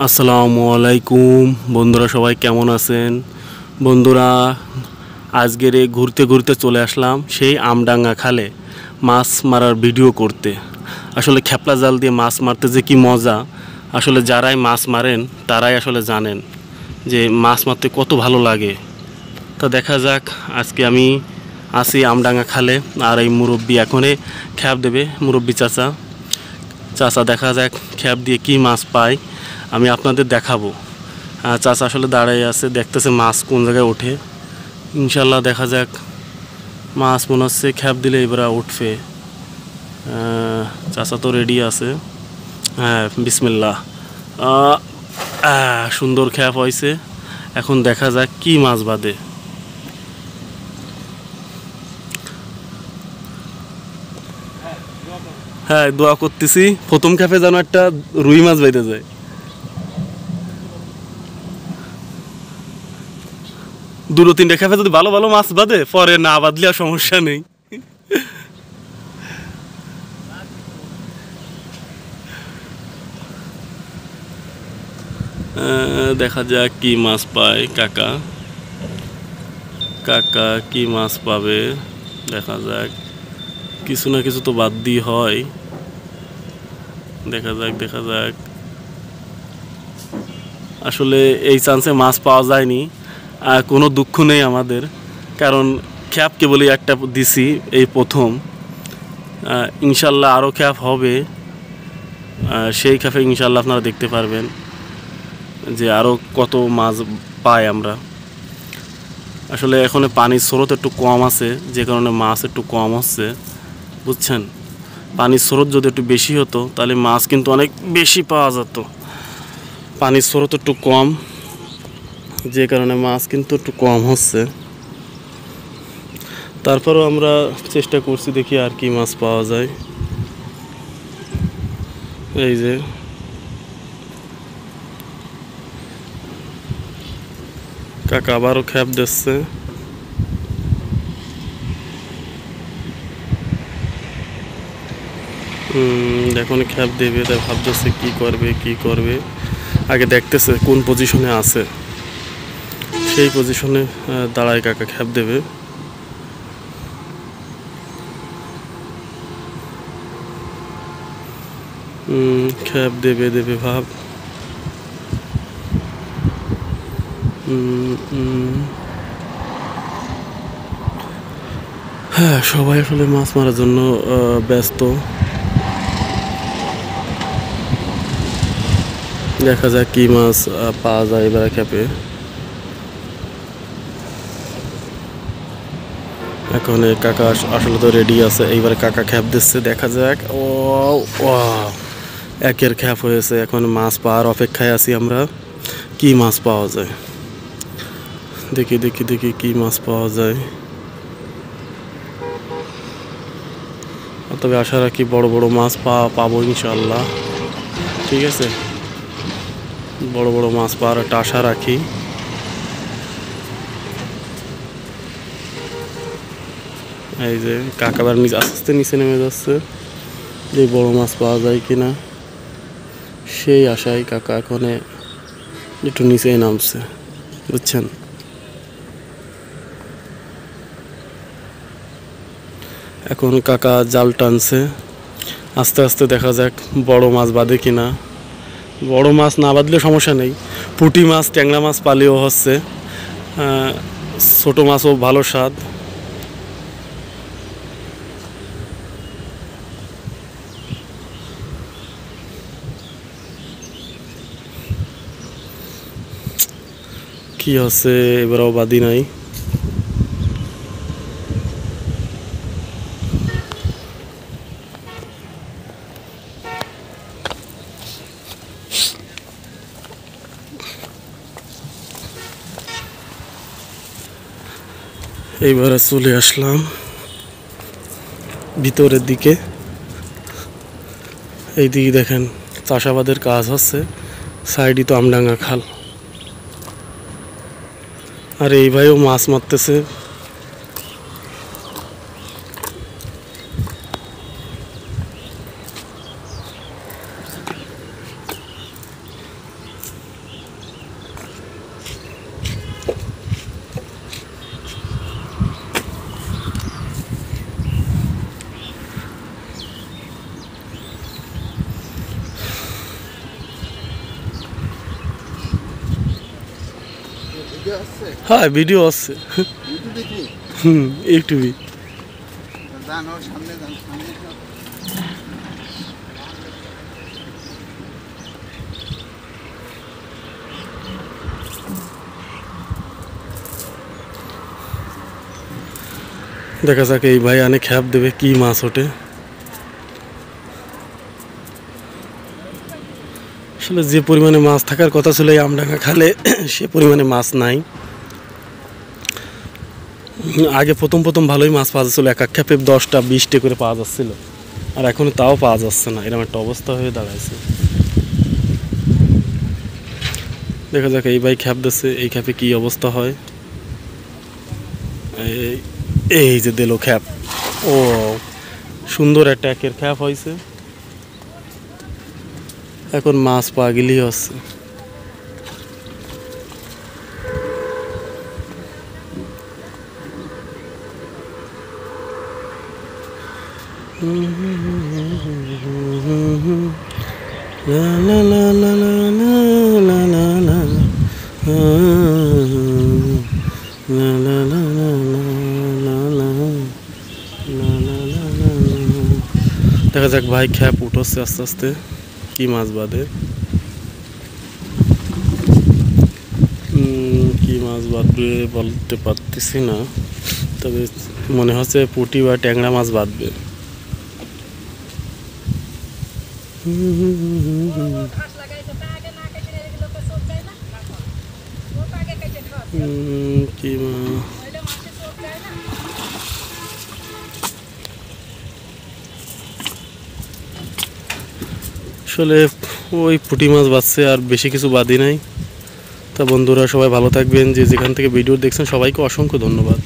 আসসালামু আলাইকুম বন্ধুরা, সবাই কেমন আছেন? বন্ধুরা, আজকের ঘুরতে ঘুরতে চলে আসলাম সেই আমডাঙ্গা খালে মাছ মারার ভিডিও করতে। আসলে খেপলা জাল দিয়ে মাছ মারতে যে কি মজা, আসলে যারাই মাছ মারেন তারাই আসলে জানেন যে মাছ মারতে কত ভালো লাগে। তা দেখা যাক, আজকে আমি আছি আমডাঙ্গা খালে, আর এই মুরব্বি এখনই খ্যাপ দেবে। মুরব্বি চাচা দেখা যাক খ্যাপ দিয়ে কি মাছ পায়, আমি আপনাদের দেখাবো। চাচা আসলে দাঁড়াই আছে, দেখতেছে মাছ কোন জায়গায় ওঠে। ইনশাল্লাহ দেখা যাক, মাছ মনে হচ্ছে খ্যাপ দিলে এবার উঠবে। চাচা তো রেডি আছে। হ্যাঁ, বিসমিল্লাহ। সুন্দর খ্যাপ হয়েছে। এখন দেখা যাক কি মাছ বাঁধে। হ্যাঁ, দোয়া করতেছি প্রথম খ্যাপে যেন একটা রুই মাছ বাইতে যায়। দুটো তিনটে খ্যাপে যদি ভালো ভালো মাছ বাঁধে, পরে না বাঁধলে আর সমস্যা নেই। দেখা যাক কি মাছ পায় কাকা। কাকা কি মাছ পাবে দেখা যাক। কিছু না কিছু তো বাদ দিয়ে হয়। দেখা যাক। আসলে এই চান্সে মাছ পাওয়া যায়নি, কোনো দুঃখ নেই আমাদের, কারণ খ্যাপ কেবলই একটা দিছি, এই প্রথম। ইনশাল্লাহ আরও খ্যাপ হবে। সেই খ্যাপে ইনশাল্লাহ আপনারা দেখতে পারবেন যে আরও কত মাছ পাই আমরা। আসলে এখন পানির স্রোত একটু কম আছে, যে কারণে মাছ একটু কম হচ্ছে, বুঝছেন। পানির স্রোত যদি একটু বেশি হতো তাহলে মাছ কিন্তু অনেক বেশি পাওয়া যেত। পানির স্রোত একটু কম, যে কারণে মাছ কিন্তু একটু কম হচ্ছে। তারপরেও আমরা চেষ্টা করছি, দেখি আর কি মাছ পাওয়া যায়। এই যে কাকা আবারও খ্যাপ দিচ্ছে। এখন খ্যাপ দেবে, তাই ভাবতেছে কি করবে। আগে দেখতেছে কোন পজিশনে আছে, সেই পজিশনে দাঁড়ায় কাকা খ্যাপ দেবে। খ্যাপ দেবে ভাব। হ্যাঁ, সবাই আসলে মাছ মারার জন্য ব্যস্ত। দেখা যাক কি মাছ পাওয়া যায় এবার খ্যাপে। এখন কাকা আসলে তো রেডি আছে, এইবার কাকা খ্যাপ দিচ্ছে। দেখা যাক। ও একের খ্যাপ হয়েছে। এখন মাছ পাওয়ার অপেক্ষায় আছি আমরা, কি মাছ পাওয়া যায়। দেখি কি মাছ পাওয়া যায়। তবে আশা রাখি বড় বড় মাছ পাবো ইনশাল্লাহ। ঠিক আছে, বড় বড় মাছ পাওয়ার একটা আশা রাখি। এই যে কাকা আবার আস্তে আস্তে নিচে নেমে যাচ্ছে, যে বড় মাছ পাওয়া যায় কিনা সেই আশায় কাকা এখন একটু নিচেই নামছে, বুঝছেন। এখন কাকা জাল টানছে। আস্তে আস্তে দেখা যাক বড় মাছ বাঁধে কিনা। বড় মাছ না বাঁধলে সমস্যা নেই, পুঁটি মাছ ট্যাংরা মাছ পালেও হচ্ছে। ছোটো মাছও ভালো স্বাদ। কি হচ্ছে এবারও বাদি নাই। এইবারে চলে আসলাম ভিতরের দিকে। এই দিকে দেখেন চাষাবাদের কাজ হচ্ছে, সাইডই তো আমডাঙ্গা খাল। আর এই ভাইও মাছ মারতেছে। হ্যাঁ ভিডিও আছে। ইউটিউবে দেখা যাক এই ভাই আনে খ্যাপ দেবে কি মাছ ওঠে। আসলে যে পরিমাণে মাছ থাকার কথা ছিল এই আমডাঙ্গা খালে সে পরিমাণে মাছ নাই। আগে প্রথম ভালোই মাছ পাওয়া যাচ্ছিল, এক এক খ্যাপে 10টা 20টা করে পাওয়া যাচ্ছিল, আর এখন তাও পাওয়া যাচ্ছে না, এরকম একটা অবস্থা হয়ে দাঁড়াইছে। দেখা যাক এই ভাই খ্যাপ দিচ্ছে, এই খ্যাপে কি অবস্থা হয়। এই যে দিল খ্যাপ, ও সুন্দর একটা একের খ্যাপ হয়েছে। এখন মাছ পাওয়া গেলেই হচ্ছে। দেখা যাক ভাই খ্যাপ উঠছে আস্তে আস্তে, কি মাছ বাঁধে, কি মাছ বাঁধবে বলতে পারতেছি না, তবে মনে হচ্ছে পুঁটি বা ট্যাংরা মাছ বাঁধবে। কি আসলে ওই পুঁটি মাছ বাঁধছে, আর বেশি কিছু বাঁধি নাই। তা বন্ধুরা সবাই ভালো থাকবেন, যে যেখান থেকে ভিডিও দেখছেন সবাইকে অসংখ্য ধন্যবাদ।